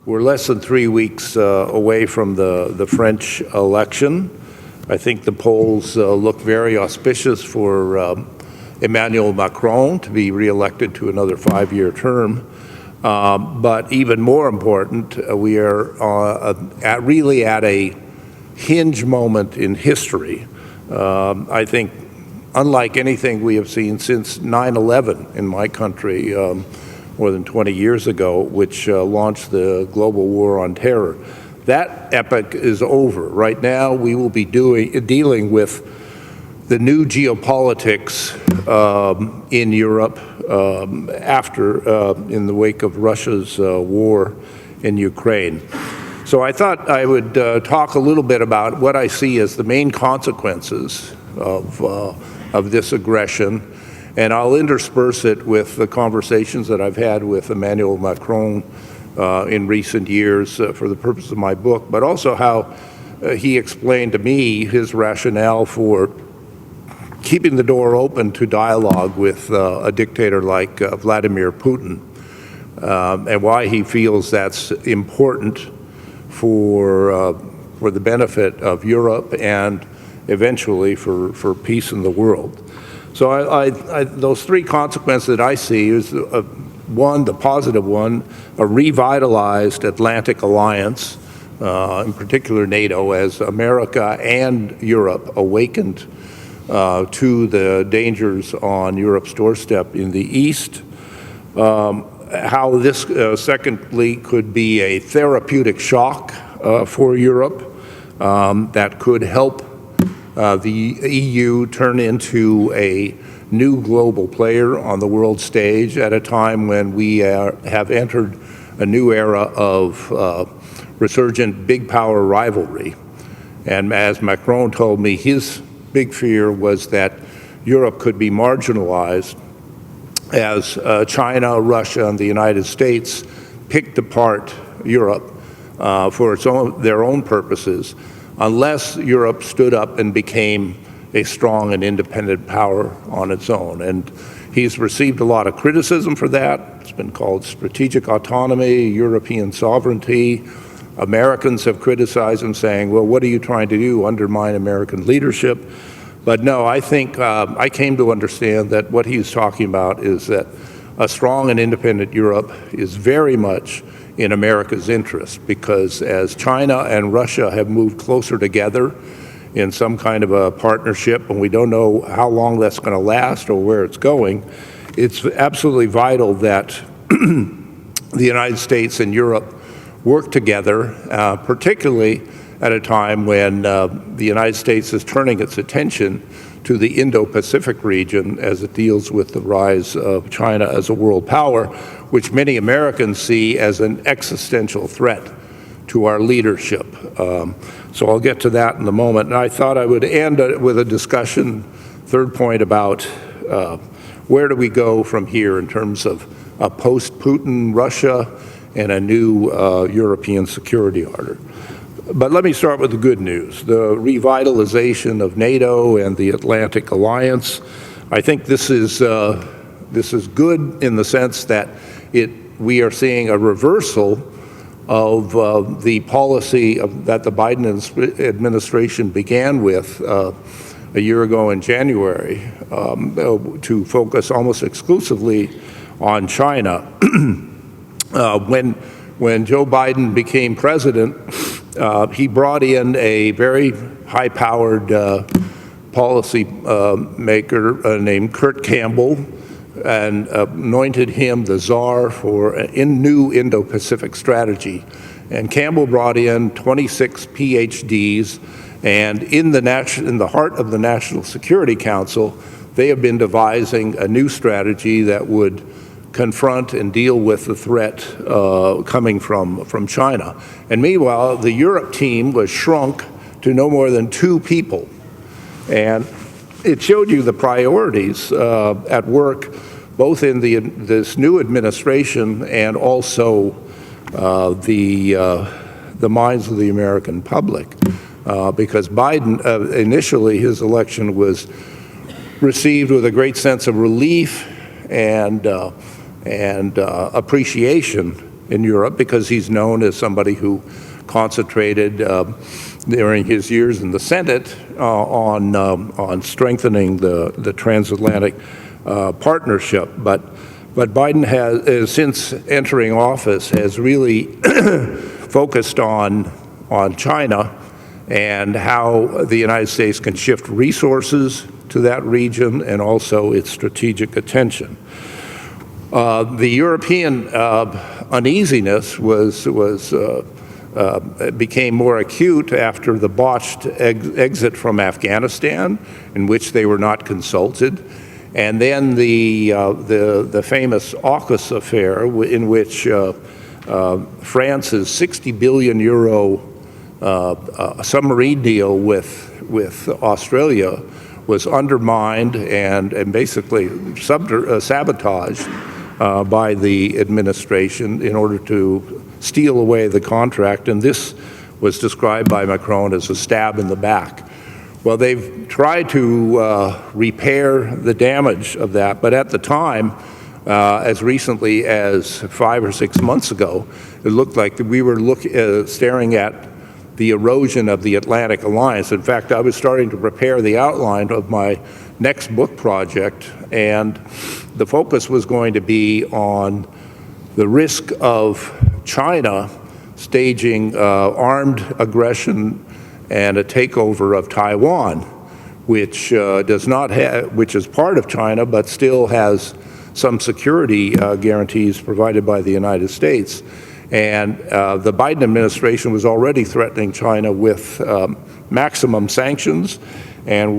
We're less than 3 weeks away from the French election. I think the polls look very auspicious for Emmanuel Macron to be reelected to another 5-year term. But even more important, we are really at a hinge moment in history. I think unlike anything we have seen since 9/11 in my country more than 20 years ago, which launched the global war on terror. That epoch is over. Right now, we will be dealing with the new geopolitics in Europe in the wake of Russia's war in Ukraine. So I thought I would talk a little bit about what I see as the main consequences of this aggression, and I'll intersperse it with the conversations that I've had with Emmanuel Macron in recent years for the purpose of my book, but also how he explained to me his rationale for keeping the door open to dialogue with a dictator like Vladimir Putin, and why he feels that's important for the benefit of Europe and eventually for peace in the world. So those three consequences that I see is, one, the positive one, a revitalized Atlantic alliance, in particular NATO, as America and Europe awakened to the dangers on Europe's doorstep in the East. How this, secondly, could be a therapeutic shock for Europe that could help the EU turn into a new global player on the world stage at a time when we have entered a new era of resurgent big power rivalry. And as Macron told me, his big fear was that Europe could be marginalized as China, Russia, and the United States picked apart Europe for their own purposes, unless Europe stood up and became a strong and independent power on its own. And he's received a lot of criticism for that. It's been called strategic autonomy, European sovereignty. Americans have criticized him, saying, well, what are you trying to do, undermine American leadership? But no, I think I came to understand that what he's talking about is that a strong and independent Europe is very much in America's interest, because as China and Russia have moved closer together in some kind of a partnership, and we don't know how long that's going to last or where it's going, it's absolutely vital that the United States and Europe work together, particularly at a time when the United States is turning its attention to the Indo-Pacific region as it deals with the rise of China as a world power, which many Americans see as an existential threat to our leadership. So I'll get to that in a moment. And I thought I would end with a discussion, third point, about where do we go from here in terms of a post-Putin Russia and a new European security order. But let me start with the good news, the revitalization of NATO and the Atlantic Alliance. I think this is good in the sense that we are seeing a reversal of the policy that the Biden administration began with a year ago in January to focus almost exclusively on China. When Joe Biden became president, he brought in a very high-powered policy maker named Kurt Campbell and anointed him the czar for a new Indo-Pacific strategy. And Campbell brought in 26 PhDs, and in the heart of the National Security Council, they have been devising a new strategy that would confront and deal with the threat coming from China. And meanwhile, the Europe team was shrunk to no more than 2 people. And it showed you the priorities at work, both in this new administration and also the minds of the American public. Because Biden, initially his election was received with a great sense of relief and appreciation in Europe because he's known as somebody who concentrated during his years in the Senate on strengthening the transatlantic partnership. But Biden has, since entering office, has really focused on China and how the United States can shift resources to that region and also its strategic attention. The European uneasiness became more acute after the botched exit from Afghanistan, in which they were not consulted, and then the famous AUKUS affair, in which France's 60 billion euro submarine deal with Australia was undermined and basically sabotaged by the administration in order to steal away the contract, and this was described by Macron as a stab in the back. Well, they've tried to repair the damage of that, but at the time, as recently as 5 or 6 months ago, it looked like we were staring at the erosion of the Atlantic Alliance. In fact, I was starting to prepare the outline of my next book project, and the focus was going to be on the risk of China staging armed aggression and a takeover of Taiwan, which which is part of China, but still has some security guarantees provided by the United States. And the Biden administration was already threatening China with maximum sanctions, and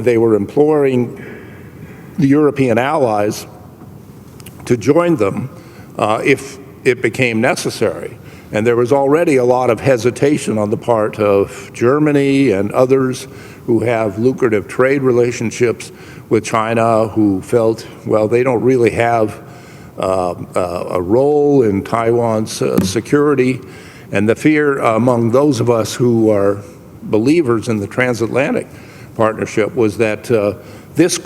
they were imploring the European allies to join them if it became necessary. And there was already a lot of hesitation on the part of Germany and others who have lucrative trade relationships with China, who felt, well, they don't really have a role in Taiwan's security. And the fear among those of us who are believers in the transatlantic partnership was that this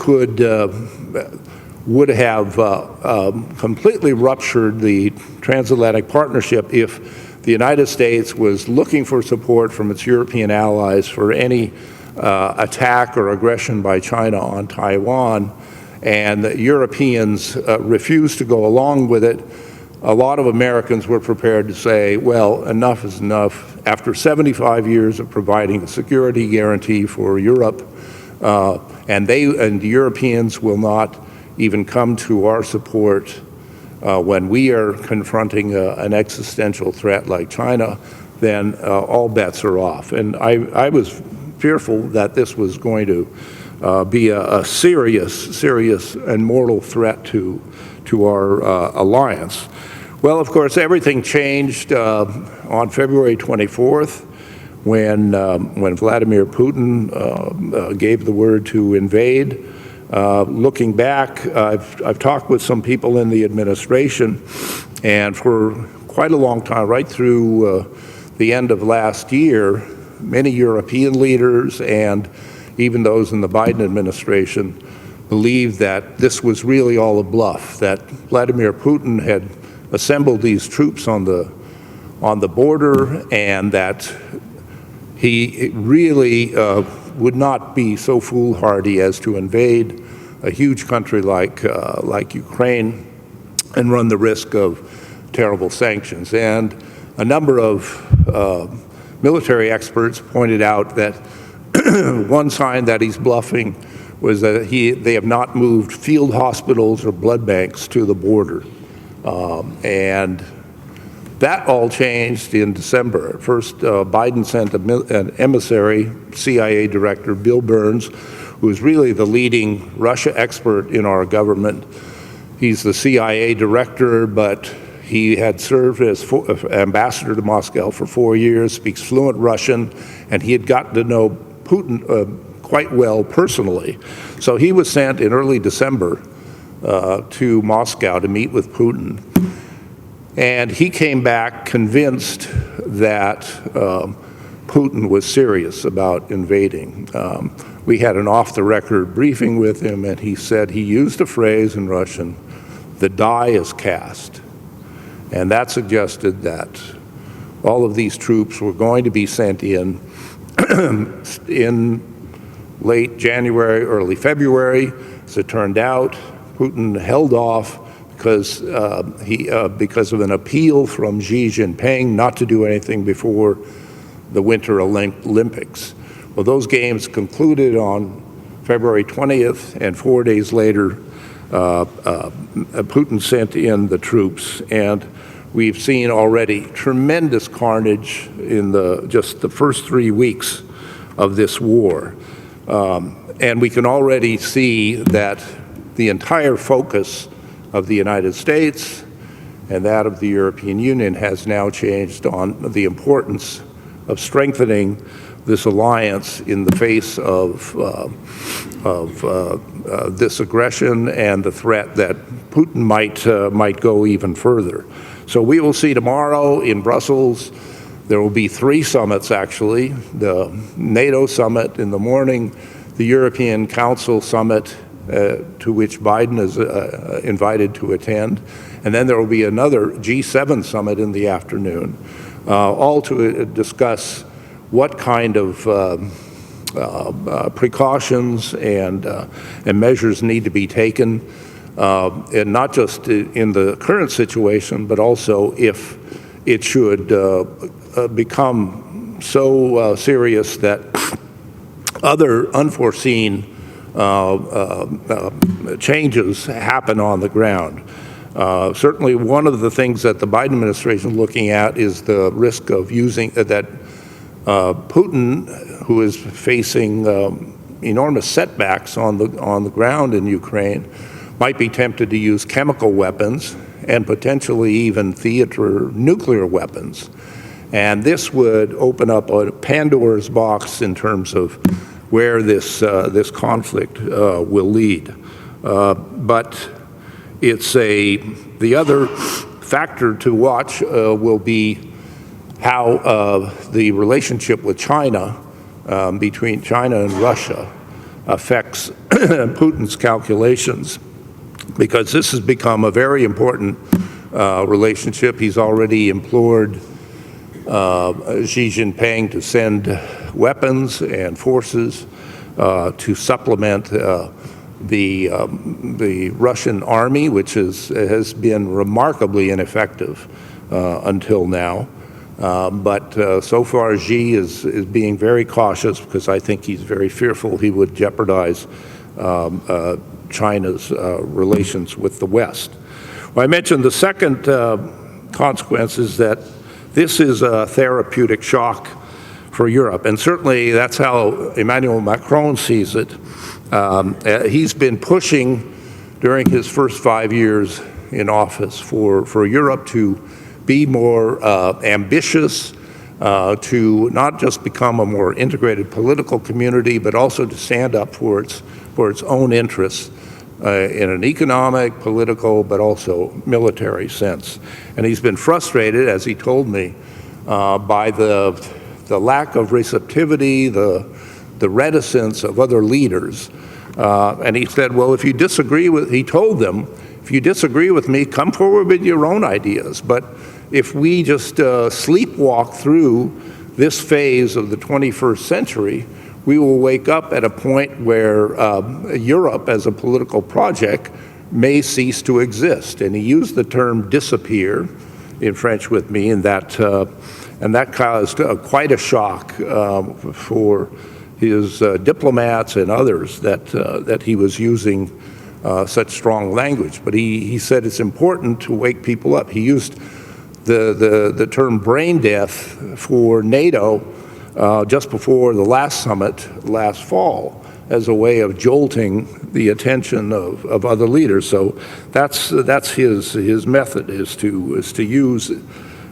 would have completely ruptured the transatlantic partnership if the United States was looking for support from its European allies for any attack or aggression by China on Taiwan, and the Europeans refused to go along with it. A lot of Americans were prepared to say, well, enough is enough. After 75 years of providing a security guarantee for Europe, and the Europeans will not even come to our support when we are confronting an existential threat like China, then all bets are off. And I was fearful that this was going to be a serious and mortal threat to our alliance. Well, of course, everything changed on February 24th when Vladimir Putin gave the word to invade. Looking back, I've talked with some people in the administration, and for quite a long time, right through the end of last year, many European leaders and even those in the Biden administration believed that this was really all a bluff, that Vladimir Putin had assembled these troops on the border, and that he really would not be so foolhardy as to invade a huge country like Ukraine and run the risk of terrible sanctions. And a number of military experts pointed out that one sign that he's bluffing was that they have not moved field hospitals or blood banks to the border. And that all changed in December. First, Biden sent an emissary, CIA Director Bill Burns, who is really the leading Russia expert in our government. He's the CIA Director, but he had served as ambassador to Moscow for 4 years, speaks fluent Russian, and he had gotten to know Putin quite well personally. So he was sent in early December to Moscow to meet with Putin. And he came back convinced that Putin was serious about invading. We had an off-the-record briefing with him, and he said he used a phrase in Russian, "The die is cast." And that suggested that all of these troops were going to be sent in late January, early February. As it turned out, Putin held off because of an appeal from Xi Jinping not to do anything before the Winter Olympics. Well, those games concluded on February 20th, and 4 days later, Putin sent in the troops, and we've seen already tremendous carnage in just the first 3 weeks of this war. And we can already see that the entire focus of the United States and that of the European Union has now changed on the importance of strengthening this alliance in the face of this aggression and the threat that Putin might go even further. So we will see tomorrow in Brussels. There will be 3 summits, actually: the NATO summit in the morning, the European Council summit, to which Biden is invited to attend, and then there will be another G7 summit in the afternoon, all to discuss what kind of precautions and measures need to be taken, and not just in the current situation, but also if it should become so serious that other unforeseen changes happen on the ground. Certainly one of the things that the Biden administration is looking at is the risk of using that Putin, who is facing enormous setbacks on the ground in Ukraine, might be tempted to use chemical weapons and potentially even theater nuclear weapons. And this would open up a Pandora's box in terms of where this conflict will lead. But it's the other factor to watch will be how the relationship with China, between China and Russia, affects Putin's calculations, because this has become a very important relationship. He's already implored Xi Jinping to send weapons and forces to supplement the Russian army, which has been remarkably ineffective until now. But so far, Xi is being very cautious, because I think he's very fearful he would jeopardize China's relations with the West. Well, I mentioned the second consequence is that this is a therapeutic shock for Europe, and certainly that's how Emmanuel Macron sees it. He's been pushing during his first 5 years in office for Europe to be more ambitious, to not just become a more integrated political community, but also to stand up for its own interests in an economic, political, but also military sense. And he's been frustrated, as he told me, by the lack of receptivity, the reticence of other leaders. And he said, well, he told them, if you disagree with me, come forward with your own ideas. But if we just sleepwalk through this phase of the 21st century, we will wake up at a point where Europe as a political project may cease to exist. And he used the term disappear in French with me, and that caused quite a shock for his diplomats and others that he was using such strong language. But he said it's important to wake people up. He used the term brain death for NATO just before the last summit last fall as a way of jolting the attention of other leaders. So that's his method, is to use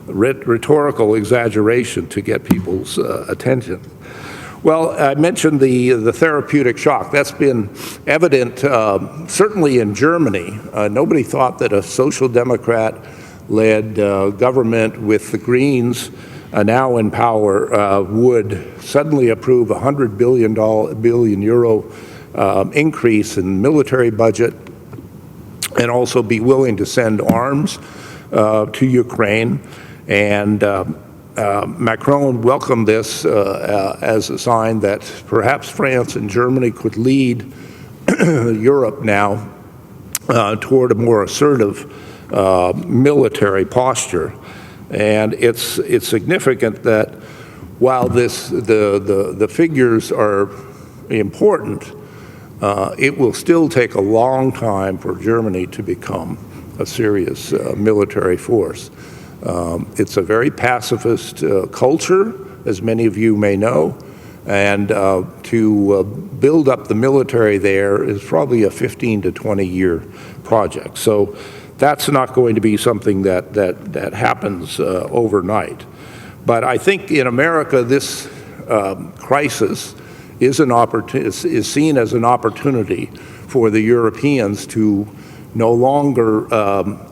rhetorical exaggeration to get people's attention. Well, I mentioned the therapeutic shock. That's been evident certainly in Germany. Nobody thought that a social democrat-led government with the Greens now in power would suddenly approve a €100 billion increase in military budget, and also be willing to send arms to Ukraine, and Macron welcomed this as a sign that perhaps France and Germany could lead Europe now toward a more assertive military posture. And it's significant that while the figures are important, it will still take a long time for Germany to become a serious military force. It's a very pacifist culture, as many of you may know, and to build up the military there is probably a 15 to 20-year project. So that's not going to be something that happens overnight. But I think in America, this crisis is seen as an opportunity for the Europeans to no longer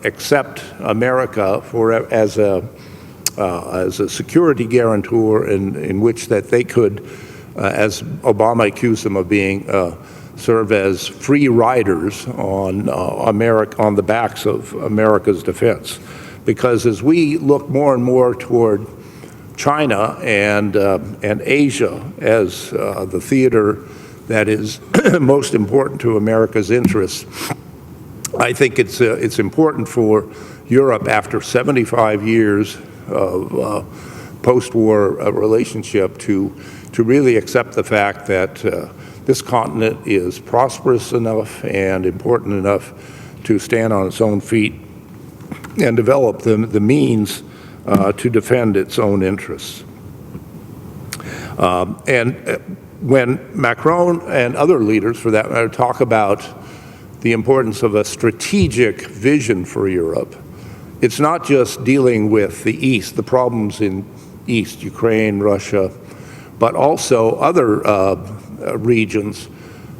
accept America as a security guarantor in which that they could, as Obama accused them of being, serve as free riders on the backs of America's defense. Because as we look more and more toward China and Asia as the theater that is most important to America's interests, I think it's important for Europe, after 75 years of post-war relationship, to really accept the fact that this continent is prosperous enough and important enough to stand on its own feet and develop the means to defend its own interests. And when Macron and other leaders, for that matter, talk about the importance of a strategic vision for Europe, it's not just dealing with the East, the problems in East, Ukraine, Russia, but also other regions.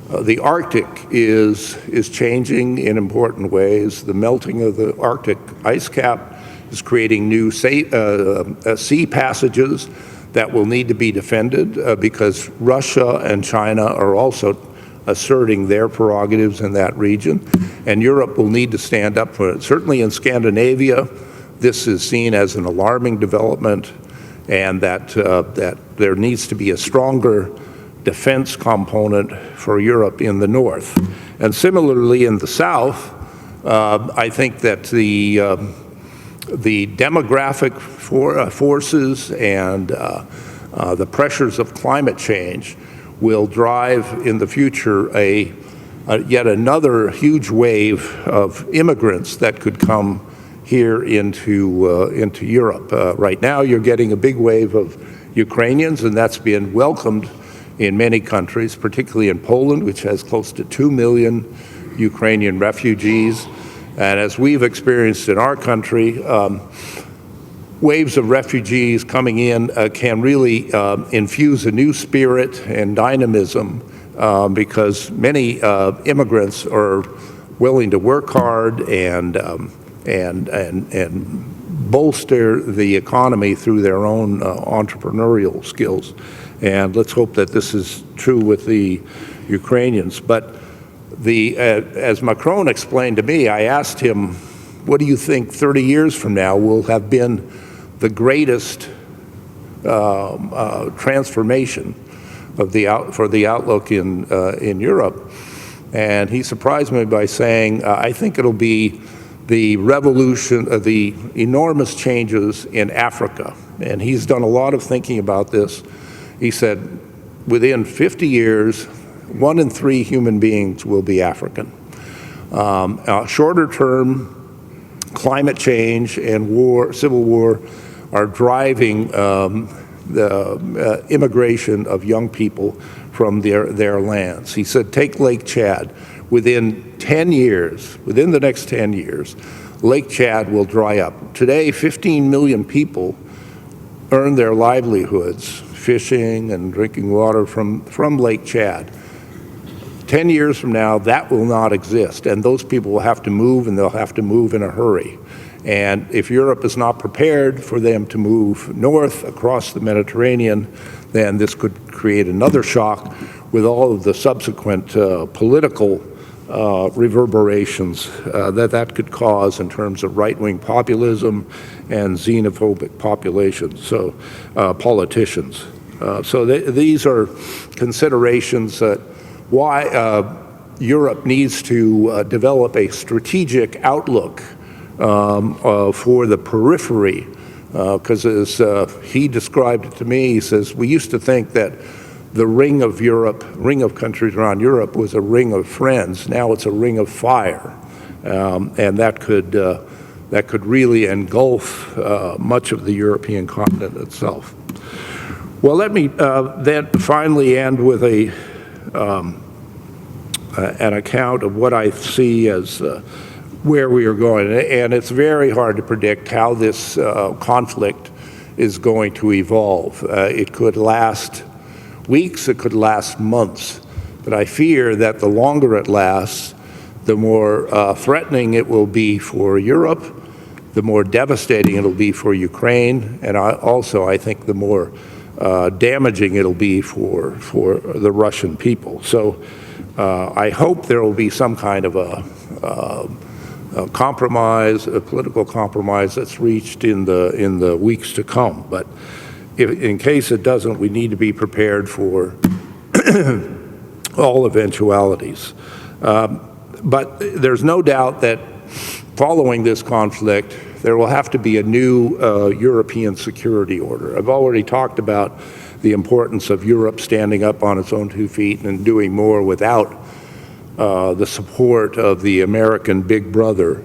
The Arctic is changing in important ways. The melting of the Arctic ice cap is creating new sea passages that will need to be defended because Russia and China are also asserting their prerogatives in that region, and Europe will need to stand up for it. Certainly in Scandinavia, this is seen as an alarming development, and that there needs to be a stronger defense component for Europe in the north. And similarly in the south, I think that the demographic forces and the pressures of climate change will drive in the future yet another huge wave of immigrants that could come here into Europe. Right now, you're getting a big wave of Ukrainians, and that's been welcomed in many countries, particularly in Poland, which has close to 2 million Ukrainian refugees. And as we've experienced in our country, waves of refugees coming in can really infuse a new spirit and dynamism because many immigrants are willing to work hard and bolster the economy through their own entrepreneurial skills. And let's hope that this is true with the Ukrainians. But as Macron explained to me, I asked him, what do you think 30 years from now will have been the greatest transformation for the outlook in Europe? And he surprised me by saying, I think it'll be the revolution, the enormous changes in Africa. And he's done a lot of thinking about this. He said, within 50 years, 1 in 3 human beings will be African. Shorter term, climate change and war, civil war, are driving the immigration of young people from their lands. He said, take Lake Chad. Within the next 10 years, Lake Chad will dry up. Today, 15 million people earn their livelihoods fishing and drinking water from Lake Chad. 10 years from now, that will not exist, and those people will have to move, and they'll have to move in a hurry. And if Europe is not prepared for them to move north across the Mediterranean, then this could create another shock with all of the subsequent political reverberations that could cause in terms of right-wing populism and xenophobic politicians. So these are considerations that why Europe needs to develop a strategic outlook for the periphery, because as he described it to me, he says, we used to think that the ring of countries around Europe was a ring of friends. Now it's a ring of fire, and that could really engulf much of the European continent itself. Well, let me then finally end with an account of what I see as where we are going. And it's very hard to predict how this conflict is going to evolve. It could last weeks, it could last months. But I fear that the longer it lasts, the more threatening it will be for Europe, the more devastating it'll be for Ukraine, and I think the more damaging it'll be for the Russian people. So I hope there will be some kind of a compromise, a political compromise that's reached in the weeks to come. But in case it doesn't, we need to be prepared for all eventualities. But there's no doubt that following this conflict, there will have to be a new European security order. I've already talked about the importance of Europe standing up on its own 2 feet and doing more without the support of the American big brother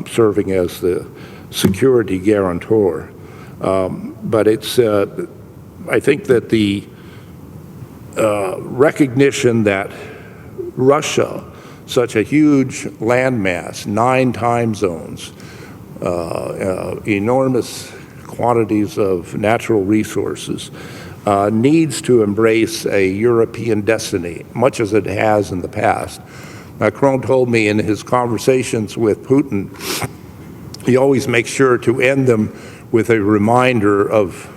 serving as the security guarantor. But it's, I think that the recognition that Russia, such a huge landmass, 9 time zones, enormous quantities of natural resources, needs to embrace a European destiny, much as it has in the past. Macron told me in his conversations with Putin, he always makes sure to end them with a reminder of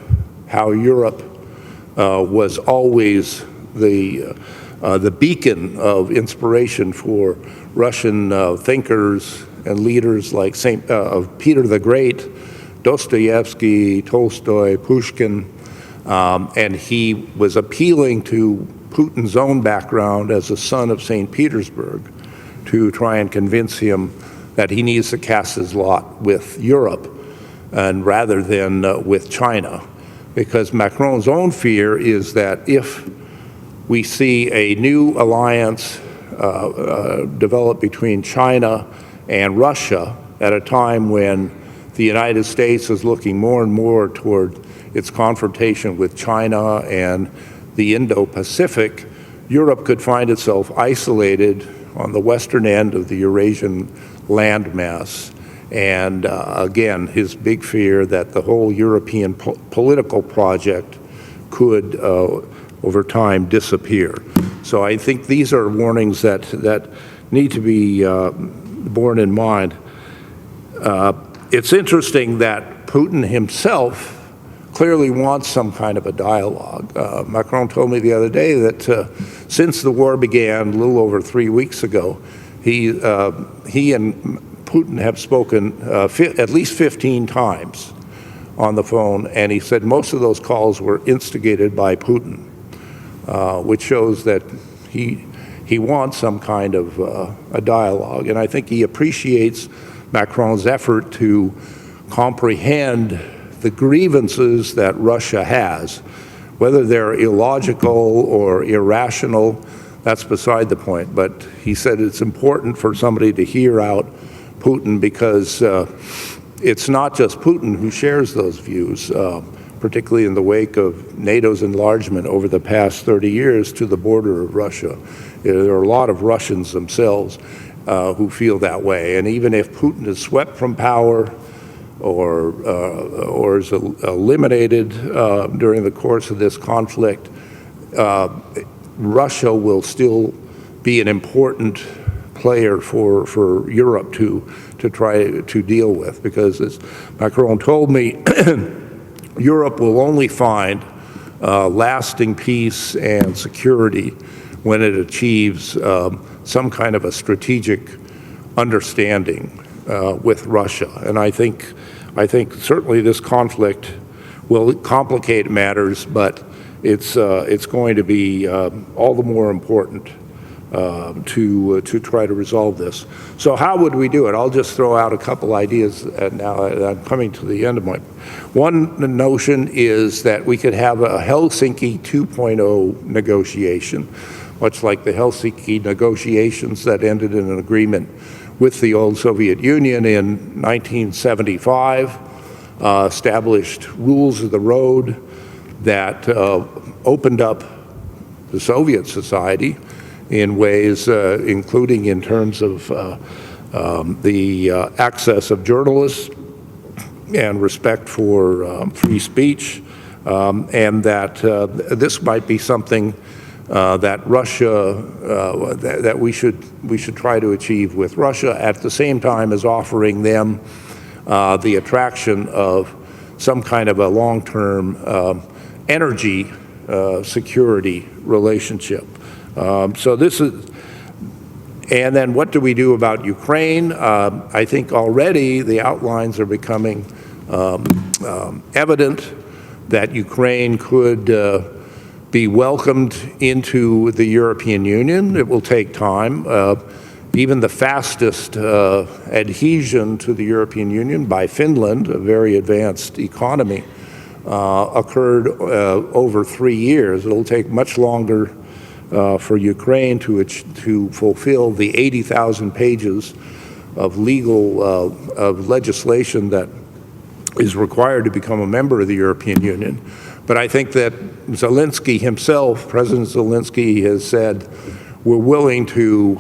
how Europe was always the beacon of inspiration for Russian thinkers and leaders like Peter the Great, Dostoevsky, Tolstoy, Pushkin, and he was appealing to Putin's own background as a son of St. Petersburg to try and convince him that he needs to cast his lot with Europe and rather than with China. Because Macron's own fear is that if we see a new alliance develop between China and Russia at a time when the United States is looking more and more toward its confrontation with China and the Indo-Pacific, Europe could find itself isolated on the western end of the Eurasian landmass. And again, his big fear that the whole European political project could, over time, disappear. So I think these are warnings that need to be borne in mind. It's interesting that Putin himself clearly wants some kind of a dialogue. Macron told me the other day that since the war began a little over 3 weeks ago, he and Putin have spoken at least 15 times on the phone, and he said most of those calls were instigated by Putin, which shows that he wants some kind of a dialogue. And I think he appreciates Macron's effort to comprehend the grievances that Russia has. Whether they're illogical or irrational, that's beside the point. But he said it's important for somebody to hear out Putin because it's not just Putin who shares those views, particularly in the wake of NATO's enlargement over the past 30 years to the border of Russia. There are a lot of Russians themselves who feel that way. And even if Putin is swept from power or is eliminated during the course of this conflict, Russia will still be an important player for Europe to try to deal with, because as Macron told me, Europe will only find lasting peace and security when it achieves some kind of a strategic understanding with Russia. And I think certainly this conflict will complicate matters, but it's going to be all the more important to try to resolve this. So how would we do it? I'll just throw out a couple ideas now. I'm coming to the end of my. One notion is that we could have a Helsinki 2.0 negotiation, much like the Helsinki negotiations that ended in an agreement with the old Soviet Union in 1975, established rules of the road that opened up the Soviet society in ways, including in terms of the access of journalists and respect for free speech, and that this might be something that Russia, that we should try to achieve with Russia, at the same time as offering them the attraction of some kind of a long-term energy security relationship. So this is, and then what do we do about Ukraine? I think already the outlines are becoming evident that Ukraine could be welcomed into the European Union. It will take time. Even the fastest adhesion to the European Union by Finland, a very advanced economy, occurred over 3 years. It'll take much longer for Ukraine to fulfill the 80,000 pages of legislation that is required to become a member of the European Union. But I think that Zelensky himself, President Zelensky, has said we're willing to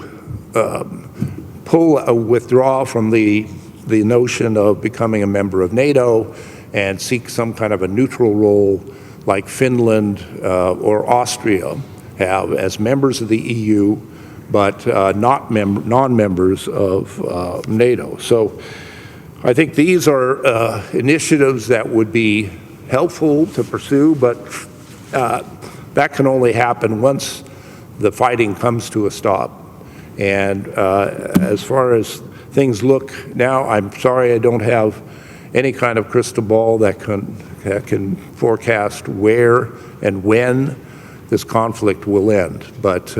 withdraw from the notion of becoming a member of NATO and seek some kind of a neutral role like Finland or Austria have as members of the EU, but not non-members of NATO. So I think these are initiatives that would be helpful to pursue, but that can only happen once the fighting comes to a stop. And as far as things look now, I'm sorry I don't have any kind of crystal ball that can forecast where and when this conflict will end. But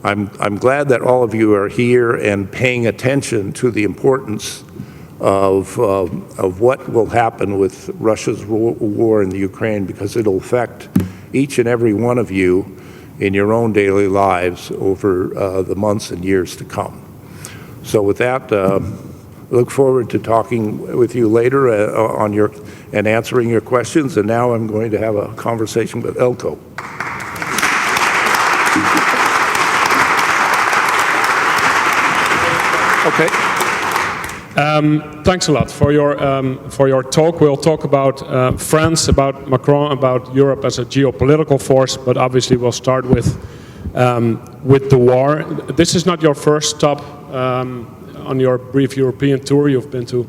I'm glad that all of you are here and paying attention to the importance of what will happen with Russia's war in the Ukraine, because it'll affect each and every one of you in your own daily lives over the months and years to come. So with that, look forward to talking with you later and answering your questions. And now I'm going to have a conversation with Eelco. Okay. Thanks a lot for your talk. We'll talk about France, about Macron, about Europe as a geopolitical force, but obviously we'll start with the war. This is not your first stop on your brief European tour. You've been to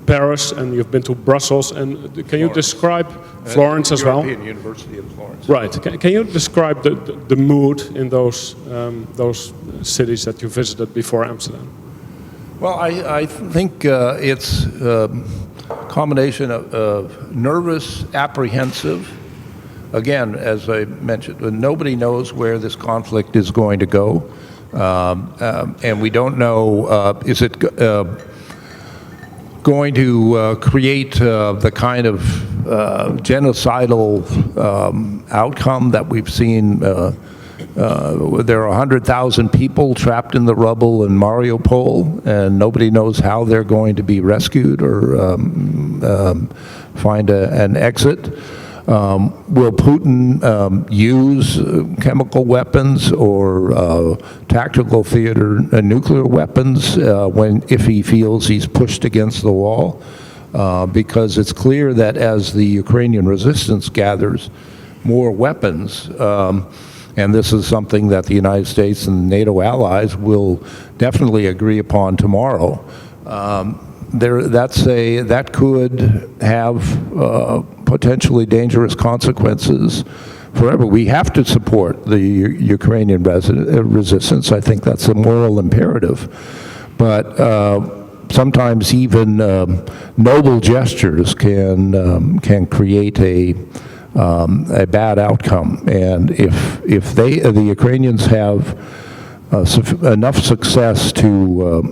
Paris and you've been to Brussels. And can you describe Florence as well? European University of Florence. Right. Can you describe the mood in those cities that you visited before Amsterdam? Well, I think it's a combination of nervous, apprehensive. Again, as I mentioned, nobody knows where this conflict is going to go. And we don't know, is it going to create the kind of genocidal outcome that we've seen? There are 100,000 people trapped in the rubble in Mariupol, and nobody knows how they're going to be rescued or find an exit. Will Putin use chemical weapons or tactical theater nuclear weapons if he feels he's pushed against the wall? Because it's clear that as the Ukrainian resistance gathers more weapons, and this is something that the United States and NATO allies will definitely agree upon tomorrow, that could have potentially dangerous consequences forever. We have to support the Ukrainian resistance. I think that's a moral imperative. But sometimes even noble gestures can create a bad outcome. And if the Ukrainians have enough success to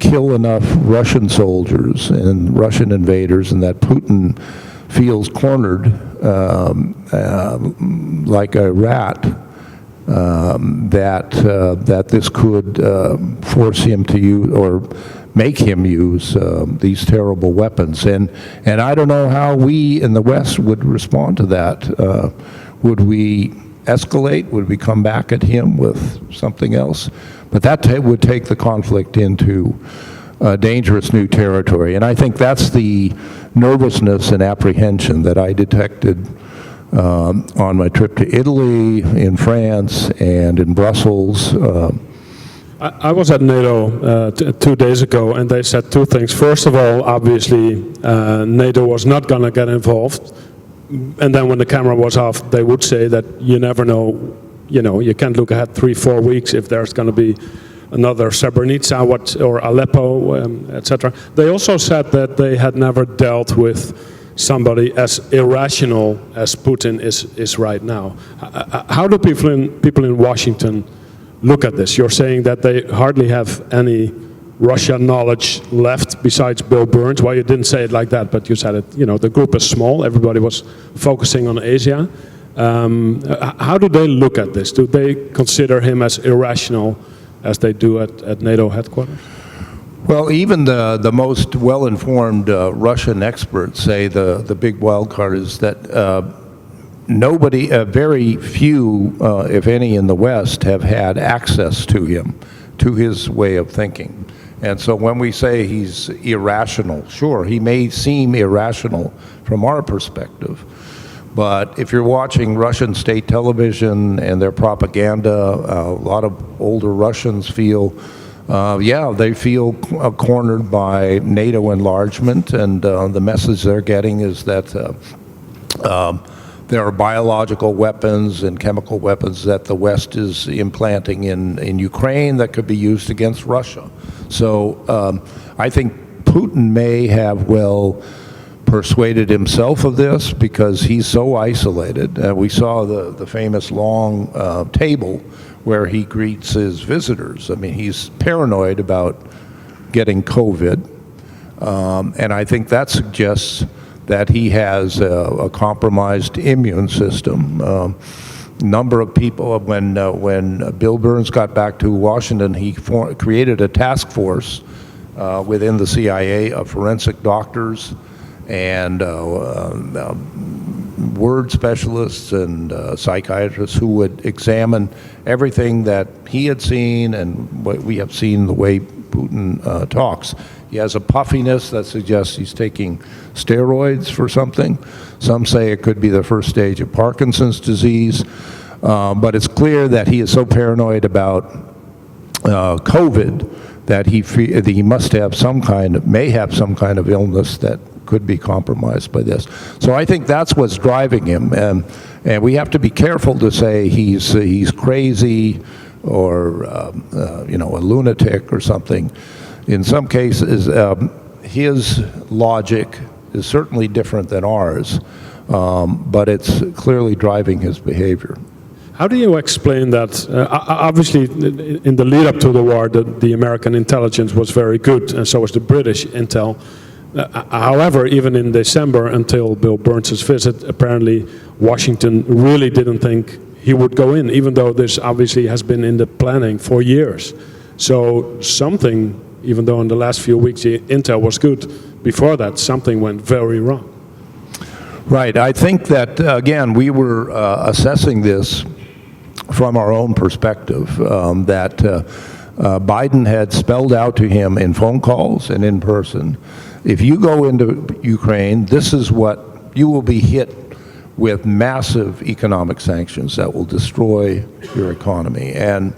kill enough Russian soldiers and Russian invaders, and that Putin feels cornered like a rat, that this could force him to use or make him use these terrible weapons. And I don't know how we in the West would respond to that. Would we escalate? Would we come back at him with something else? But that would take the conflict into dangerous new territory. And I think that's the nervousness and apprehension that I detected on my trip to Italy, in France, and in Brussels. I was at NATO 2 days ago, and they said two things. First of all, obviously, NATO was not going to get involved. And then when the camera was off, they would say that you never know, you can't look ahead 3-4 weeks if there's going to be another Srebrenica or Aleppo, etc. They also said that they had never dealt with somebody as irrational as Putin is right now. How do people in Washington look at this? You're saying that they hardly have any Russian knowledge left besides Bill Burns. Well, you didn't say it like that, but you said it. The group is small. Everybody was focusing on Asia. How do they look at this? Do they consider him as irrational as they do at NATO headquarters? Well, even the most well-informed Russian experts say the big wild card is that very few, if any, in the West have had access to him, to his way of thinking. And so when we say he's irrational, sure, he may seem irrational from our perspective. But if you're watching Russian state television and their propaganda, a lot of older Russians feel, they feel cornered by NATO enlargement, and the message they're getting is that there are biological weapons and chemical weapons that the West is implanting in Ukraine that could be used against Russia. So I think Putin may have persuaded himself of this because he's so isolated. We saw the famous long table where he greets his visitors. I mean, he's paranoid about getting COVID, and I think that suggests that he has a compromised immune system. Number of people, when Bill Burns got back to Washington, he created a task force within the CIA of forensic doctors and word specialists and psychiatrists who would examine everything that he had seen and what we have seen the way Putin talks. He has a puffiness that suggests he's taking steroids for something. Some say it could be the first stage of Parkinson's disease. But it's clear that he is so paranoid about COVID that he must have may have some kind of illness that could be compromised by this. So I think that's what's driving him, and we have to be careful to say he's crazy or a lunatic or something. In some cases, his logic is certainly different than ours, but it's clearly driving his behavior. How do you explain that? Obviously, in the lead up to the war, the American intelligence was very good, and so was the British intel. However, even in December, until Bill Burns' visit, apparently Washington really didn't think he would go in, even though this obviously has been in the planning for years. So something, even though in the last few weeks the intel was good, before that something went very wrong. Right. I think that, again, we were assessing this from our own perspective, that Biden had spelled out to him in phone calls and in person, if you go into Ukraine, this is what you will be hit with: massive economic sanctions that will destroy your economy. And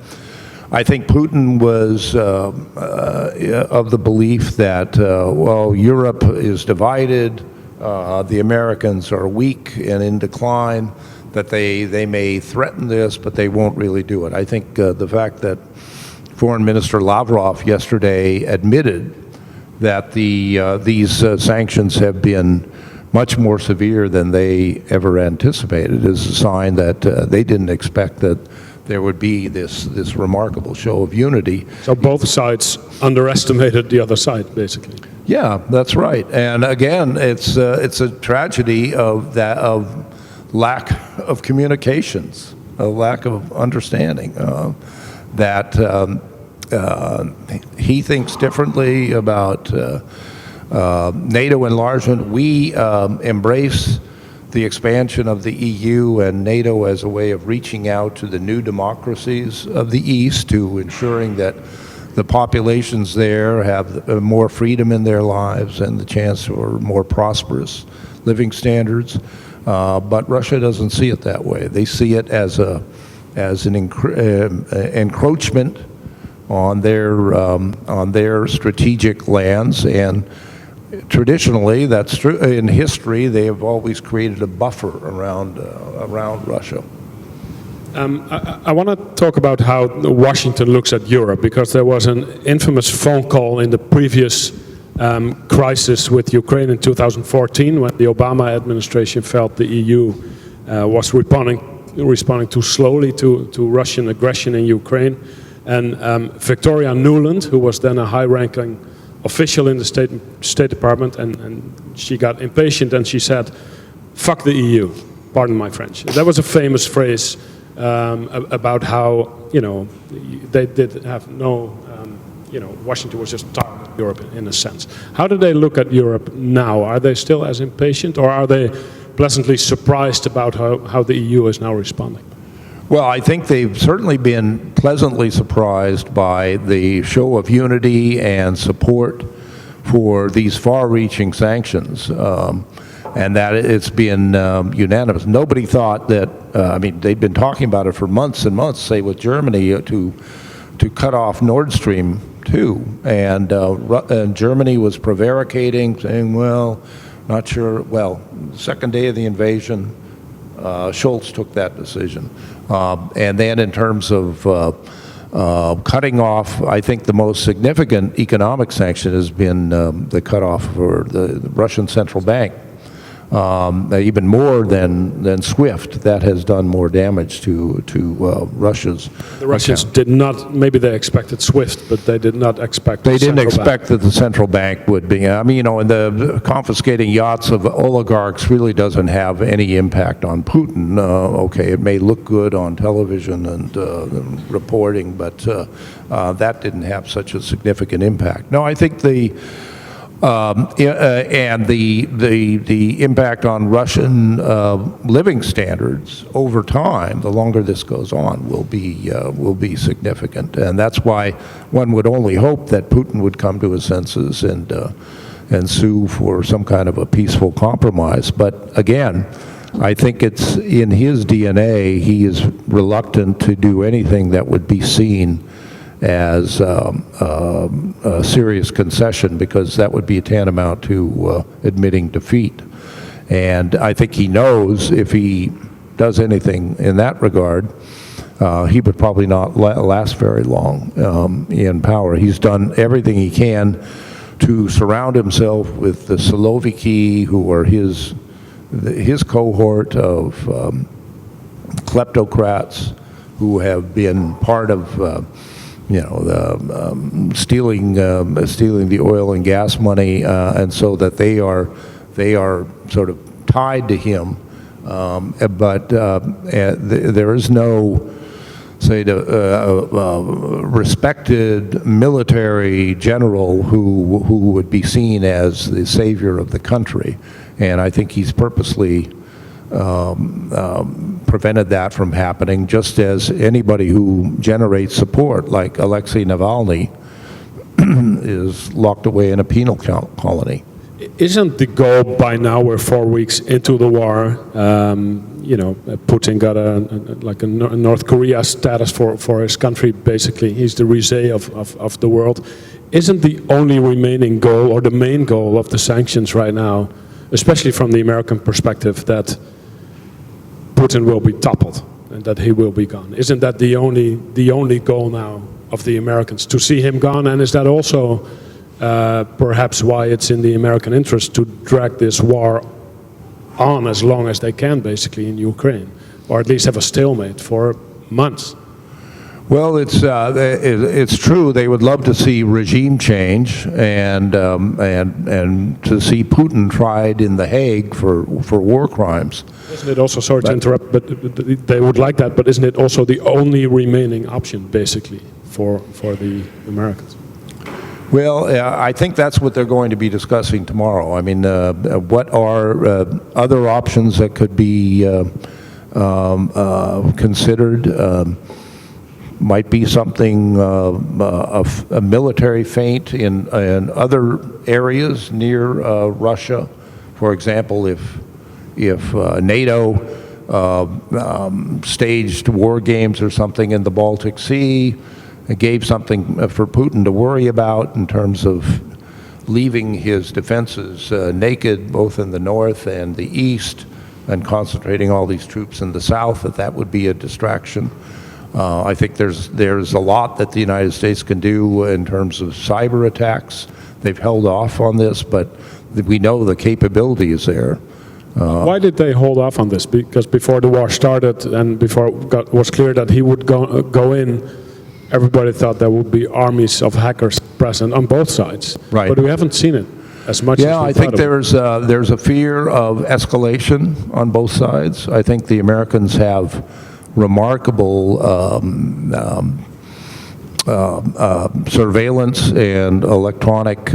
I think Putin was of the belief that, Europe is divided, the Americans are weak and in decline, that they may threaten this, but they won't really do it. I think the fact that Foreign Minister Lavrov yesterday admitted that these sanctions have been much more severe than they ever anticipated is a sign that they didn't expect that there would be this remarkable show of unity. So both sides underestimated the other side, basically. Yeah, that's right. And again, it's a tragedy of lack of communications, a lack of understanding. That he thinks differently about NATO enlargement. We embrace the expansion of the EU and NATO as a way of reaching out to the new democracies of the East, to ensuring that the populations there have more freedom in their lives and the chance for more prosperous living standards. But Russia doesn't see it that way. They see it as an encroachment on their strategic lands, and traditionally, that's true. In history, they have always created a buffer around Russia. I want to talk about how Washington looks at Europe, because there was an infamous phone call in the previous crisis with Ukraine in 2014, when the Obama administration felt the EU was responding too slowly to Russian aggression in Ukraine. And Victoria Nuland, who was then a high-ranking official in the State Department, and she got impatient and she said, "Fuck the EU," pardon my French. That was a famous phrase about how, they did have no, Washington was just targeting Europe in a sense. How do they look at Europe now? Are they still as impatient, or are they pleasantly surprised about how the EU is now responding? Well, I think they've certainly been pleasantly surprised by the show of unity and support for these far-reaching sanctions, and that it's been unanimous. Nobody thought that, they'd been talking about it for months and months, say with Germany, to cut off Nord Stream 2, and Germany was prevaricating, saying, well, not sure. Well, the second day of the invasion, Scholz took that decision. And then in terms of cutting off, I think the most significant economic sanction has been the cutoff for the Russian central bank. Even more than SWIFT, that has done more damage to Russia's. The Russians did not. Maybe they expected SWIFT, but they did not expect. They didn't expect that the central bank would be. And the confiscating yachts of oligarchs really doesn't have any impact on Putin. Okay, it may look good on television and reporting, but that didn't have such a significant impact. No, I think and the impact on Russian living standards over time, the longer this goes on, will be significant, and that's why one would only hope that Putin would come to his senses and sue for some kind of a peaceful compromise. But again, I think it's in his DNA. He is reluctant to do anything that would be seen as a serious concession, because that would be tantamount to admitting defeat. And I think he knows if he does anything in that regard, he would probably not last very long in power. He's done everything he can to surround himself with the Siloviki, who are his cohort of kleptocrats who have been part of stealing the oil and gas money, and so that they are sort of tied to him. But there is no, say, respected military general who would be seen as the savior of the country, and I think he's purposely prevented that from happening, just as anybody who generates support, like Alexei Navalny, is locked away in a penal colony. Isn't the goal by now, we're 4 weeks into the war, Putin got a North Korea status for his country, basically. He's the Rizet of the world. Isn't the only remaining goal, or the main goal of the sanctions right now, especially from the American perspective, that Putin will be toppled and that he will be gone. Isn't that the only goal now of the Americans, to see him gone? And is that also perhaps why it's in the American interest to drag this war on as long as they can, basically, in Ukraine, or at least have a stalemate for months? Well, it's true. They would love to see regime change and to see Putin tried in The Hague for war crimes. Isn't it also, sorry to interrupt, but they would like that, but isn't it also the only remaining option, basically, for the Americans? Well, I think that's what they're going to be discussing tomorrow. I mean, what are other options that could be considered? Might be something of a military feint in other areas near Russia. For example, if NATO staged war games or something in the Baltic Sea, it gave something for Putin to worry about in terms of leaving his defenses naked, both in the north and the east, and concentrating all these troops in the south, that would be a distraction. I think there's a lot that the United States can do in terms of cyber attacks. They've held off on this, but we know the capability is there. Why did they hold off on this? Because before the war started and before it was clear that he would go in, everybody thought there would be armies of hackers present on both sides. Right. But we haven't seen it as much as we I think there's a fear of escalation on both sides. I think the Americans have remarkable surveillance and electronic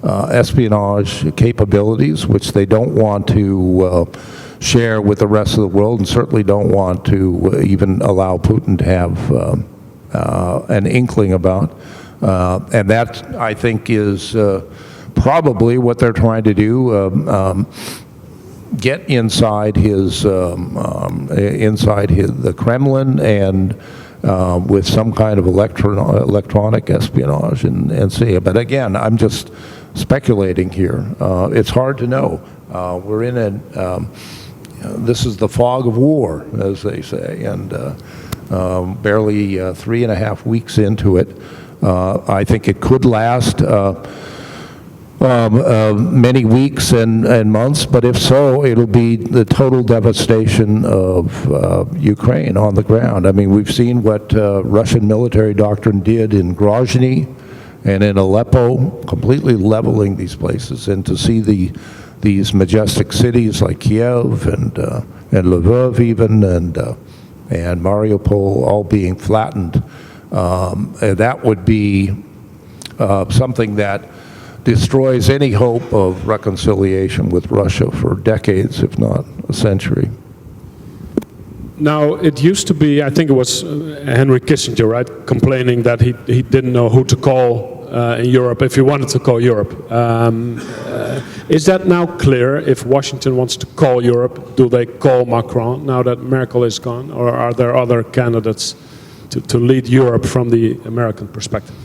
espionage capabilities, which they don't want to share with the rest of the world, and certainly don't want to even allow Putin to have an inkling about. And that, I think, is probably what they're trying to do. Get inside the Kremlin and with some kind of electronic espionage and see. But again, I'm just speculating here. It's hard to know. We're in this is the fog of war, as they say, and barely 3.5 weeks into it. I think it could last many weeks and months, but if so, it'll be the total devastation of Ukraine on the ground. I mean, we've seen what Russian military doctrine did in Grozny and in Aleppo, completely leveling these places, and to see these majestic cities like Kiev and Lviv even and Mariupol all being flattened, that would be something that destroys any hope of reconciliation with Russia for decades, if not a century. Now, it used to be, I think it was Henry Kissinger, right, complaining that he didn't know who to call in Europe if he wanted to call Europe. Is that now clear? If Washington wants to call Europe, do they call Macron now that Merkel is gone? Or are there other candidates to lead Europe from the American perspective?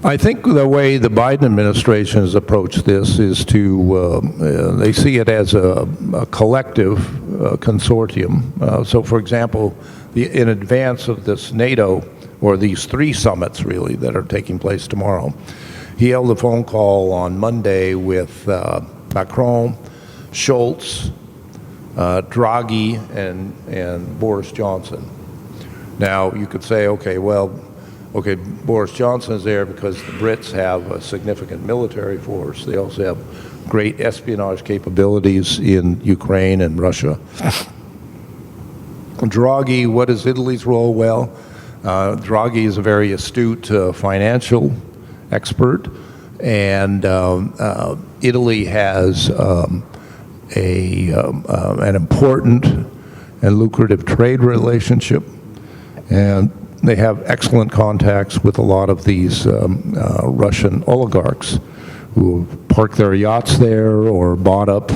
I think the way the Biden administration has approached this is to, they see it as a collective consortium. So for example, in advance of this NATO, or these 3 summits really that are taking place tomorrow, he held a phone call on Monday with Macron, Scholz, Draghi, and Boris Johnson. Now you could say, okay, Boris Johnson is there because the Brits have a significant military force. They also have great espionage capabilities in Ukraine and Russia. Draghi, what is Italy's role? Well, Draghi is a very astute financial expert, and Italy has an important and lucrative trade relationship, and they have excellent contacts with a lot of these Russian oligarchs who have parked their yachts there or bought up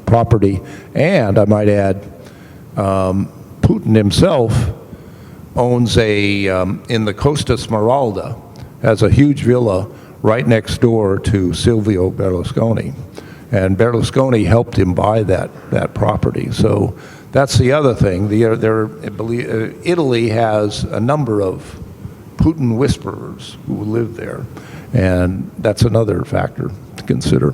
property. And I might add, Putin himself owns in the Costa Smeralda, has a huge villa right next door to Silvio Berlusconi. And Berlusconi helped him buy that property. So that's the other thing. Italy has a number of Putin whisperers who live there, and that's another factor to consider.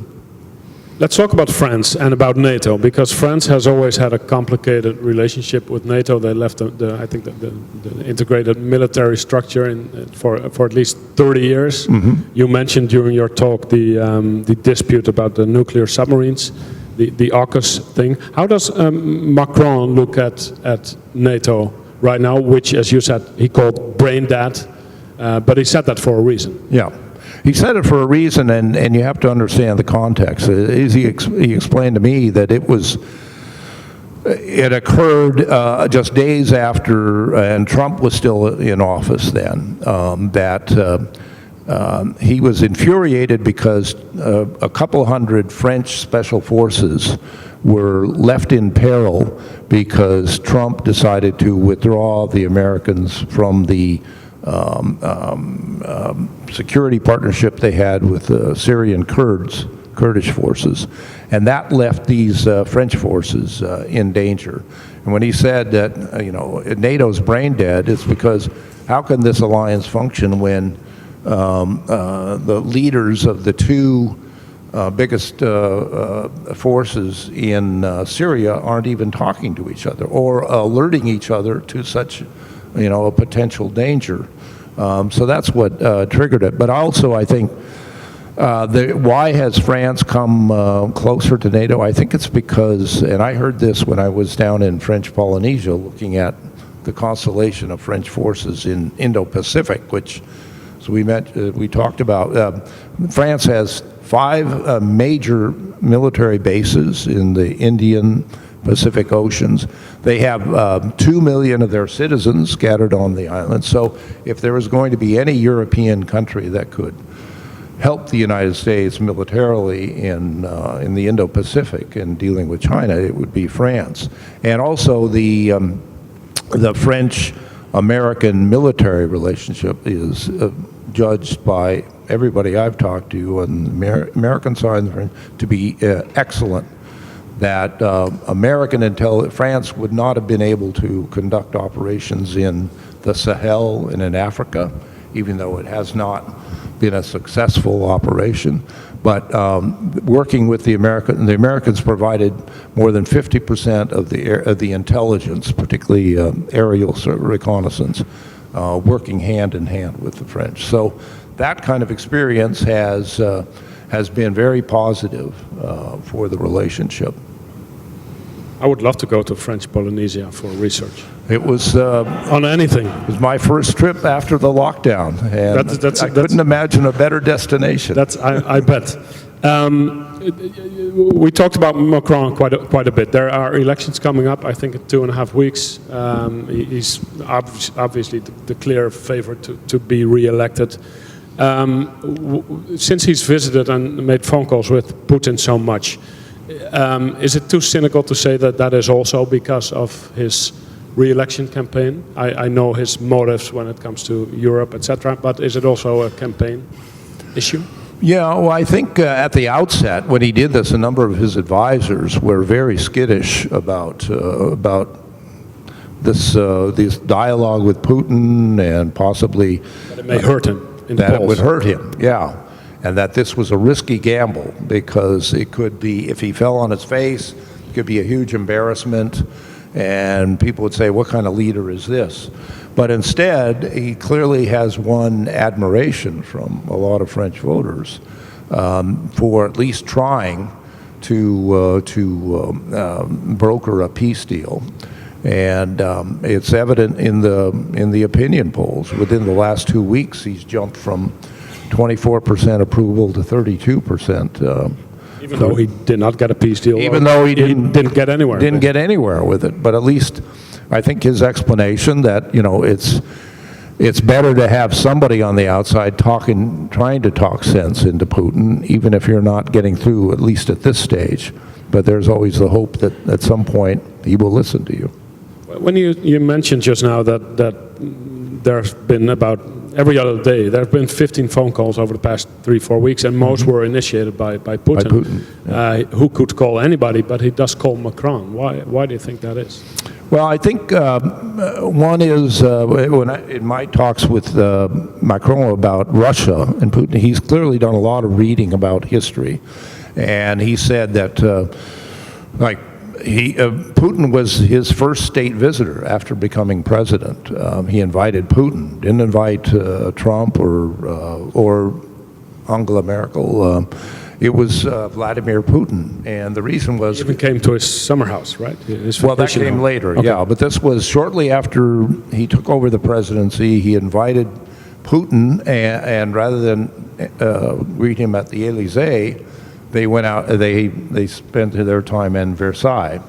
Let's talk about France and about NATO, because France has always had a complicated relationship with NATO. They left I think the integrated military structure for at least 30 years. Mm-hmm. You mentioned during your talk the dispute about the nuclear submarines, the AUKUS thing. How does Macron look at NATO right now, which, as you said, he called brain dead, but he said that for a reason? Yeah. He said it for a reason, and you have to understand the context. He explained to me that it occurred just days after, and Trump was still in office then, that he was infuriated because a couple hundred French special forces were left in peril because Trump decided to withdraw the Americans from the security partnership they had with the Syrian Kurdish forces, and that left these French forces in danger. And when he said that NATO's brain dead, it's because how can this alliance function when the leaders of the two biggest forces in Syria aren't even talking to each other or alerting each other to such a potential danger. So that's what triggered it. But also, I think, why has France come closer to NATO? I think it's because, and I heard this when I was down in French Polynesia looking at the constellation of French forces in Indo-Pacific, which, so we talked about. France has 5 major military bases in the Indian Pacific Oceans. They have 2 million of their citizens scattered on the island. So if there was going to be any European country that could help the United States militarily in the Indo-Pacific in dealing with China, it would be France. And also the French-American military relationship is judged by everybody I've talked to on the American side to be excellent. That France would not have been able to conduct operations in the Sahel and in Africa, even though it has not been a successful operation. But working with the Americans provided more than 50% of the intelligence, particularly aerial reconnaissance, working hand in hand with the French. So that kind of experience has been very positive for the relationship. I would love to go to French Polynesia for research. It was on anything. It was my first trip after the lockdown, and I couldn't imagine a better destination. I bet. We talked about Macron quite a bit. There are elections coming up, I think, in 2.5 weeks. He's obviously the clear favorite to be re-elected. Since he's visited and made phone calls with Putin so much, is it too cynical to say that is also because of his re-election campaign? I know his motives when it comes to Europe, etc., but is it also a campaign issue? Yeah, well, I think at the outset, when he did this, a number of his advisors were very skittish about this dialogue with Putin, and possibly that it may hurt him. It would hurt him, yeah. And that this was a risky gamble because it could be, if he fell on his face, it could be a huge embarrassment, and people would say, what kind of leader is this? But instead, he clearly has won admiration from a lot of French voters for at least trying to broker a peace deal. And it's evident in the opinion polls. Within the last 2 weeks, he's jumped from 24% approval to 32%. Even though he did not get a peace deal. Even though he didn't get anywhere. Didn't get anywhere with it. But at least, I think his explanation that it's better to have somebody on the outside trying to talk sense into Putin, even if you're not getting through, at least at this stage. But there's always the hope that at some point he will listen to you. When you mentioned just now that there's been about every other day. There have been 15 phone calls over the past 3-4 weeks, and most were initiated by Putin. Who could call anybody, but he does call Macron. Why do you think that is? Well, I think one is in my talks with Macron about Russia and Putin, he's clearly done a lot of reading about history, and he said that Putin was his first state visitor after becoming president. He invited Putin, didn't invite Trump or Angela Merkel. It was Vladimir Putin, and the reason was... He even came to his summer house, right? Well, that came later, okay. Yeah, but this was shortly after he took over the presidency. He invited Putin, and rather than greet him at the Élysée, they went out, they spent their time in Versailles,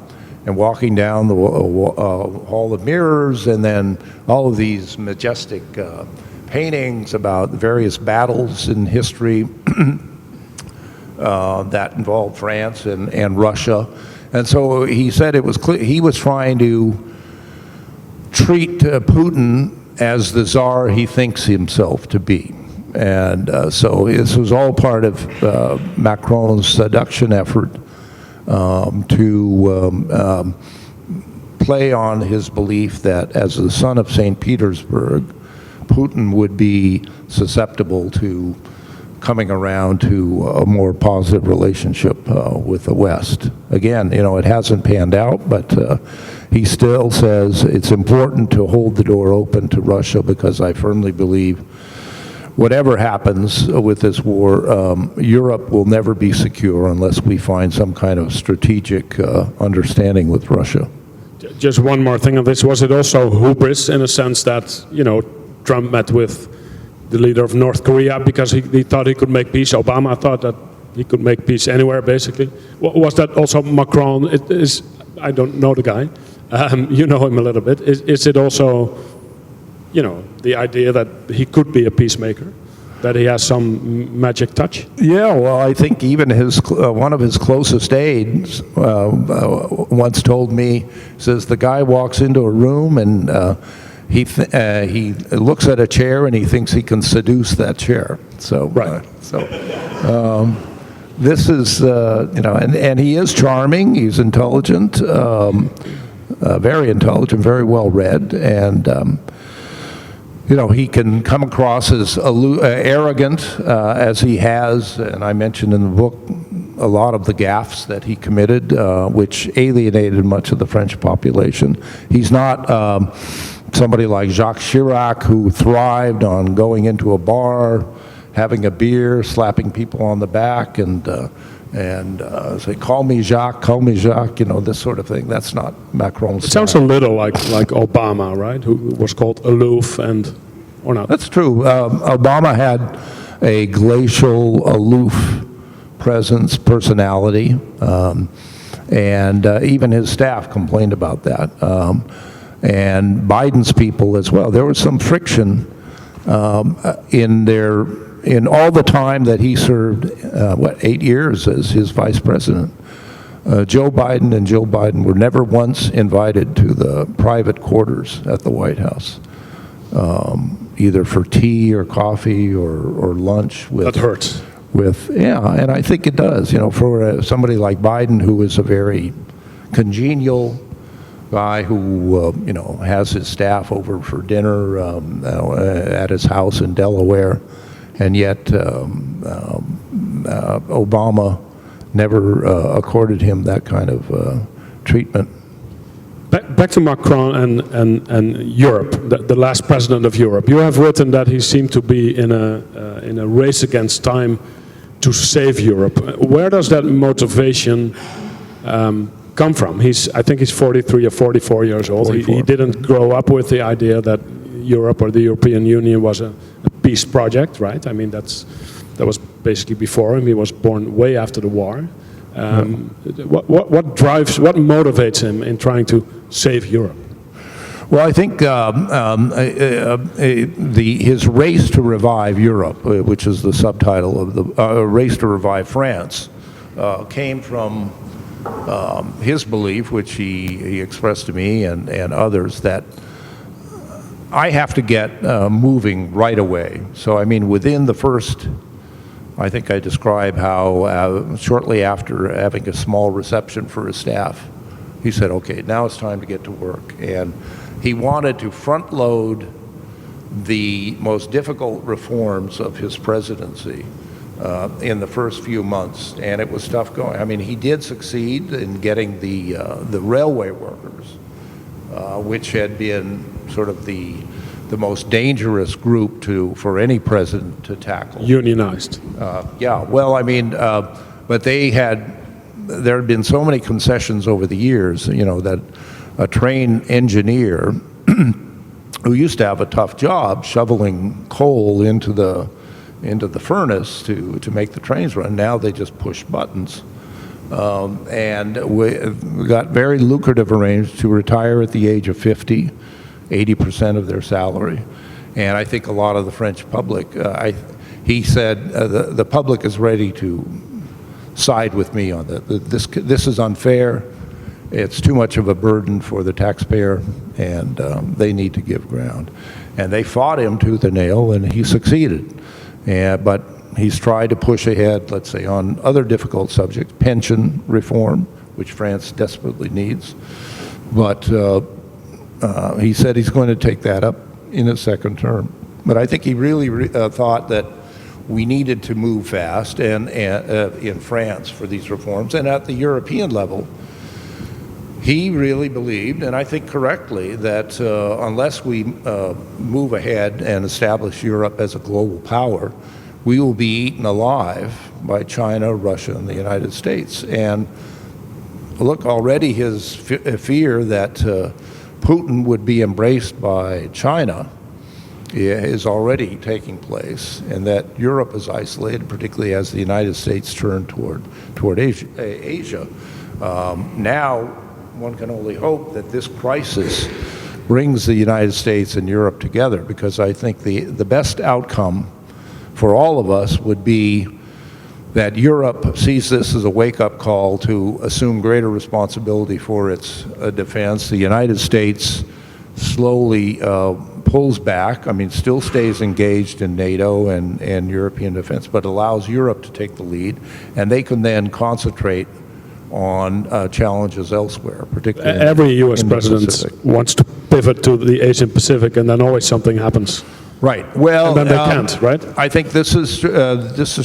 and walking down the Hall of Mirrors, and then all of these majestic paintings about the various battles in history that involved France and Russia. And so he said it was clear he was trying to treat Putin as the czar he thinks himself to be. And so this was all part of Macron's seduction effort to play on his belief that as the son of St. Petersburg, Putin would be susceptible to coming around to a more positive relationship with the West. Again, it hasn't panned out, but he still says it's important to hold the door open to Russia because I firmly believe whatever happens with this war, Europe will never be secure unless we find some kind of strategic understanding with Russia. Just one more thing on this. Was it also hubris in a sense that, Trump met with the leader of North Korea because he thought he could make peace? Obama thought that he could make peace anywhere, basically. Was that also Macron? I don't know the guy. You know him a little bit. Is it also, the idea that he could be a peacemaker, that he has some magic touch? Yeah, well, I think even one of his closest aides once told me, says the guy walks into a room and he looks at a chair and he thinks he can seduce that chair. So, right. This is, and he is charming. He's intelligent, very intelligent, very well read, and he can come across as arrogant as he has, and I mentioned in the book a lot of the gaffes that he committed, which alienated much of the French population. He's not somebody like Jacques Chirac, who thrived on going into a bar, having a beer, slapping people on the back, and say, call me Jacques, this sort of thing. That's not Macron's style. It sounds a little like Obama, right? Who was called aloof or not? That's true. Obama had a glacial, aloof personality, and even his staff complained about that. And Biden's people as well. There was some friction in all the time that he served, 8 years as his vice president. Joe Biden and Jill Biden were never once invited to the private quarters at the White House, either for tea or coffee or lunch. That hurts. And I think it does. For somebody like Biden, who is a very congenial guy who has his staff over for dinner at his house in Delaware, and yet Obama never accorded him that kind of treatment. Back to Macron and Europe, the last president of Europe. You have written that he seemed to be in a race against time to save Europe. Where does that motivation come from? I think he's 43 or 44 years old. 44. He didn't grow up with the idea that Europe or the European Union was a peace project, right? I mean, that was basically before him. He was born way after the war. What motivates him in trying to save Europe? Well, I think his race to revive Europe, which is the subtitle of the race to revive France, came from his belief, which he expressed to me and others, that I have to get moving right away. So, I mean, within the first, I think I describe how shortly after having a small reception for his staff, he said, okay, now it's time to get to work. And he wanted to front load the most difficult reforms of his presidency in the first few months, and it was tough going. I mean, he did succeed in getting the railway workers, which had been sort of the most dangerous group for any president to tackle. Unionized. Yeah, well, I mean, but there had been so many concessions over the years, you know, that a train engineer who used to have a tough job shoveling coal into the furnace to make the trains run, now they just push buttons. And we got very lucrative arrangements to retire at the age of 50, 80% of their salary. And I think a lot of the French public, he said, the public is ready to side with me on that. This is unfair. It's too much of a burden for the taxpayer, and they need to give ground. And they fought him tooth and nail, and he succeeded. But he's tried to push ahead, let's say, on other difficult subjects, pension reform, which France desperately needs. But he said he's going to take that up in his second term. But I think he really thought that we needed to move fast and in France for these reforms. And at the European level, he really believed, and I think correctly, that unless we move ahead and establish Europe as a global power, we will be eaten alive by China, Russia, and the United States. And look, already his fear that Putin would be embraced by China is already taking place, and that Europe is isolated, particularly as the United States turn toward Asia. Now, one can only hope that this crisis brings the United States and Europe together, because I think the best outcome for all of us would be that Europe sees this as a wake-up call to assume greater responsibility for its defense. The United States slowly pulls back, I mean, still stays engaged in NATO and European defense, but allows Europe to take the lead, and they can then concentrate on challenges elsewhere, particularly every U.S. president wants to pivot to the Asian Pacific, and then always something happens. Right. Well, and then they can't, right? I think this is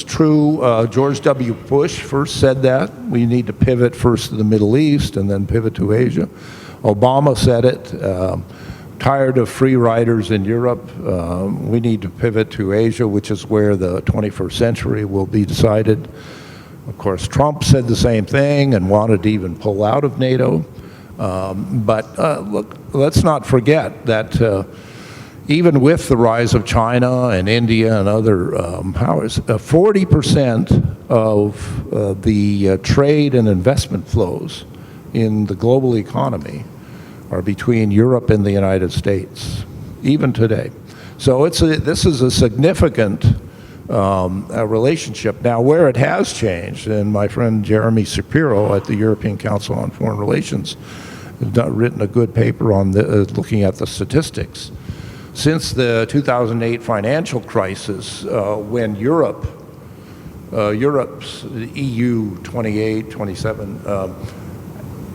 true. George W. Bush first said that we need to pivot first to the Middle East and then pivot to Asia. Obama said it. Tired of free riders in Europe, we need to pivot to Asia, which is where the 21st century will be decided. Of course, Trump said the same thing and wanted to even pull out of NATO. But look, let's not forget that even with the rise of China and India and other powers, 40% of the trade and investment flows in the global economy are between Europe and the United States, even today. So this is a significant a relationship. Now, where it has changed, and my friend Jeremy Shapiro at the European Council on Foreign Relations has written a good paper on looking at the statistics. Since the 2008 financial crisis, when Europe's EU 28, 27,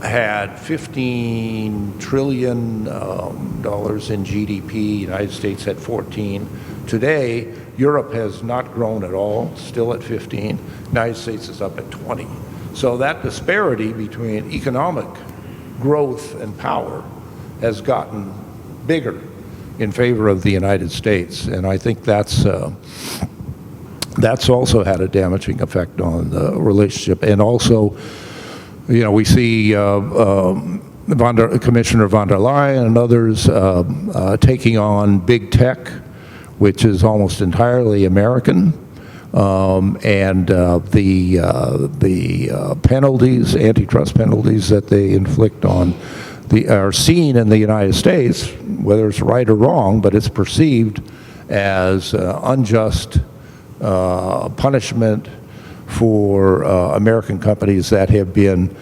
had $15 trillion in GDP, United States had 14. Today, Europe has not grown at all, still at 15. United States is up at 20. So that disparity between economic growth and power has gotten bigger in favor of the United States. And I think that's also had a damaging effect on the relationship. And also, you know, we see Commissioner von der Leyen and others taking on big tech, which is almost entirely American, and the penalties, antitrust penalties that they inflict on are seen in the United States, whether it's right or wrong, but it's perceived as unjust punishment for American companies that have been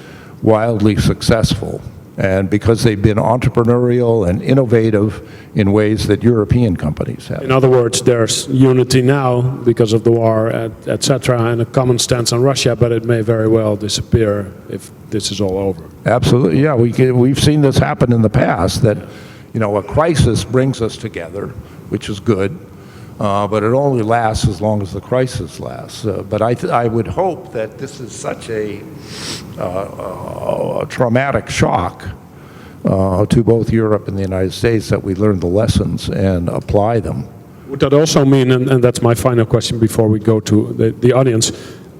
wildly successful and because they've been entrepreneurial and innovative in ways that European companies have. In other words, there's unity now because of the war, etc., and a common stance on Russia, but it may very well disappear if this is all over. Absolutely, yeah. We've seen this happen in the past, that a crisis brings us together, which is good, but it only lasts as long as the crisis lasts. But I would hope that this is such a traumatic shock to both Europe and the United States that we learn the lessons and apply them. Would that also mean, and that's my final question before we go to the audience,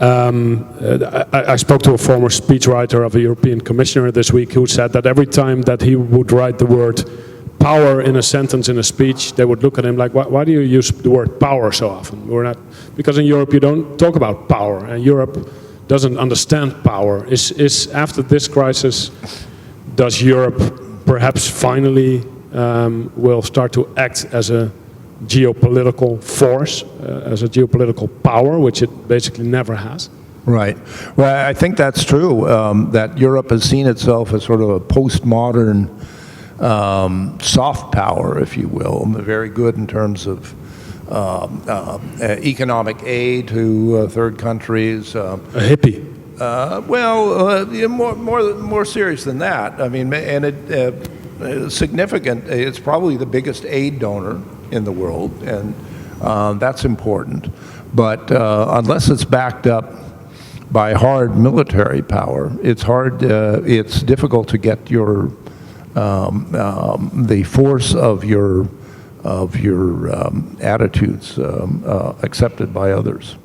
I spoke to a former speechwriter of a European commissioner this week who said that every time that he would write the word power in a sentence in a speech, they would look at him like, why do you use the word power so often? Because in Europe you don't talk about power, and Europe doesn't understand power. Is after this crisis, does Europe perhaps finally will start to act as a geopolitical force, as a geopolitical power, which it basically never has? Right. Well, I think that's true, that Europe has seen itself as sort of a postmodern soft power, if you will, very good in terms of economic aid to third countries. A hippie. More serious than that. I mean, and it significant. It's probably the biggest aid donor in the world, and that's important. But unless it's backed up by hard military power, it's difficult to get your the force of your attitudes accepted by others.